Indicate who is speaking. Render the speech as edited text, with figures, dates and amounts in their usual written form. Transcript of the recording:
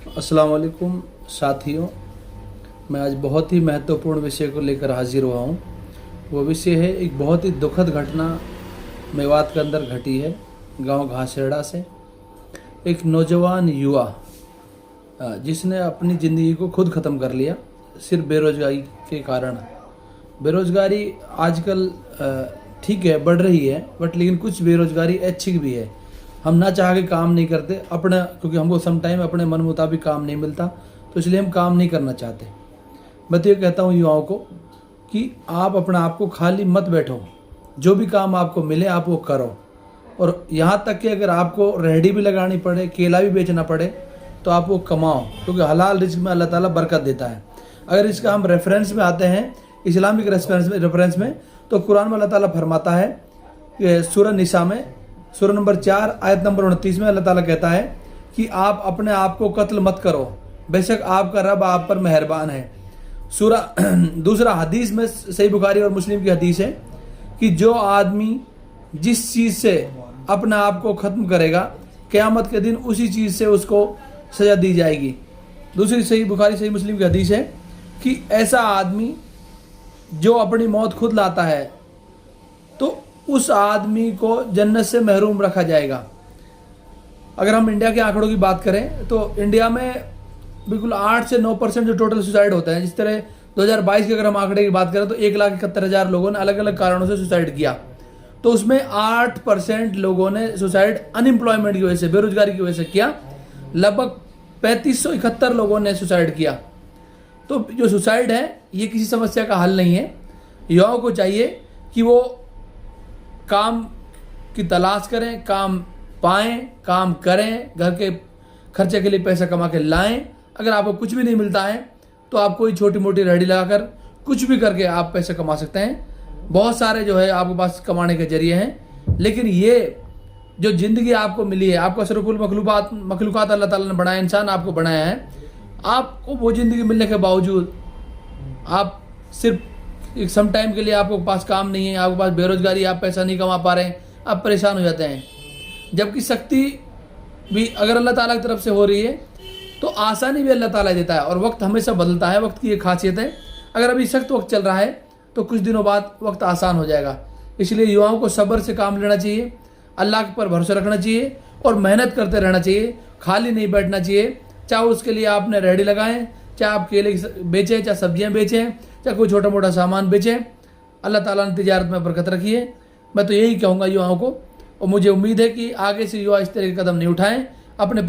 Speaker 1: अस्सलाम वालेकुम साथियों, मैं आज बहुत ही महत्वपूर्ण विषय को लेकर हाजिर हुआ हूँ। वो विषय है एक बहुत ही दुखद घटना मेवात के अंदर घटी है। गांव घासेड़ा से एक नौजवान युवा जिसने अपनी ज़िंदगी को खुद ख़त्म कर लिया सिर्फ बेरोजगारी के कारण। बेरोजगारी आजकल ठीक है बढ़ रही है, बट लेकिन कुछ बेरोजगारी ऐच्छिक भी है। हम ना चाह के काम नहीं करते अपना, क्योंकि हमको सम टाइम अपने मन मुताबिक काम नहीं मिलता, तो इसलिए हम काम नहीं करना चाहते। मैं तो ये कहता हूँ युवाओं को कि आप अपना आप को खाली मत बैठो, जो भी काम आपको मिले आप वो करो। और यहाँ तक कि अगर आपको रेहड़ी भी लगानी पड़े, केला भी बेचना पड़े, तो आप वो कमाओ, क्योंकि हलाल रिज्क में अल्लाह ताला बरकत देता है। अगर इसका हम रेफरेंस में आते हैं, इस्लामिक रेफरेंस में, तो कुरान में अल्लाह ताला फरमाता है कि सूरह निसा में सूरह नंबर 4 आयत नंबर 29 में अल्लाह ताला कहता है कि आप अपने आप को कत्ल मत करो, बेशक आपका रब आप पर मेहरबान है। दूसरा हदीस में सही बुखारी और मुस्लिम की हदीस है कि जो आदमी जिस चीज़ से अपने आप को ख़त्म करेगा, क़यामत के दिन उसी चीज़ से उसको सज़ा दी जाएगी। दूसरी सही बुखारी सही मुस्लिम की हदीस है कि ऐसा आदमी जो अपनी मौत खुद लाता है, तो उस आदमी को जन्नत से महरूम रखा जाएगा। अगर हम इंडिया के आंकड़ों की बात करें तो इंडिया में बिल्कुल 8 से 9% जो टोटल सुसाइड होता है। जिस तरह 2022 के अगर हम आंकड़े की बात करें तो 1,71,000 लोगों ने अलग अलग कारणों से सुसाइड किया, तो उसमें 8% लोगों ने सुसाइड अनएम्प्लॉयमेंट की वजह से, बेरोजगारी की वजह से किया। लगभग 3571 लोगों ने सुसाइड किया। तो जो सुसाइड है ये किसी समस्या का हल नहीं है। युवाओं को चाहिए कि वो काम की तलाश करें, काम पाएं, काम करें, घर के खर्चे के लिए पैसा कमा के लाएं। अगर आपको कुछ भी नहीं मिलता है तो आप कोई छोटी मोटी रेहड़ी लगाकर कुछ भी करके आप पैसे कमा सकते हैं। बहुत सारे जो है आपके पास कमाने के जरिए हैं, लेकिन ये जो ज़िंदगी आपको मिली है, आपको अशरफुल मखलूक़ात अल्लाह ताला ने बनाया, इंसान आपको बनाया है, आपको वो ज़िंदगी मिलने के बावजूद आप सिर्फ एक सम टाइम के लिए आपको पास काम नहीं है, आपके पास बेरोजगारी, आप पैसा नहीं कमा पा रहे हैं, आप परेशान हो जाते हैं। जबकि शक्ति भी अगर अल्लाह ताला की तरफ से हो रही है तो आसानी भी अल्लाह ताला देता है, और वक्त हमेशा बदलता है। वक्त की एक खासियत है, अगर अभी सख्त वक्त चल रहा है तो कुछ दिनों बाद वक्त आसान हो जाएगा। इसलिए युवाओं को सब्र से काम लेना चाहिए, अल्लाह पर भरोसा रखना चाहिए और मेहनत करते रहना चाहिए, खाली नहीं बैठना चाहिए। चाहे उसके लिए आपने रेहड़ी लगाएं, चाहे आप केले बेचें, चाहे सब्जियां बेचें, चाहे कोई छोटा मोटा सामान बेचें। अल्लाह ताला ने तिजारत में बरकत रखी है। मैं तो यही कहूँगा युवाओं को, और मुझे उम्मीद है कि आगे से युवा इस तरह के कदम नहीं उठाएं। अपने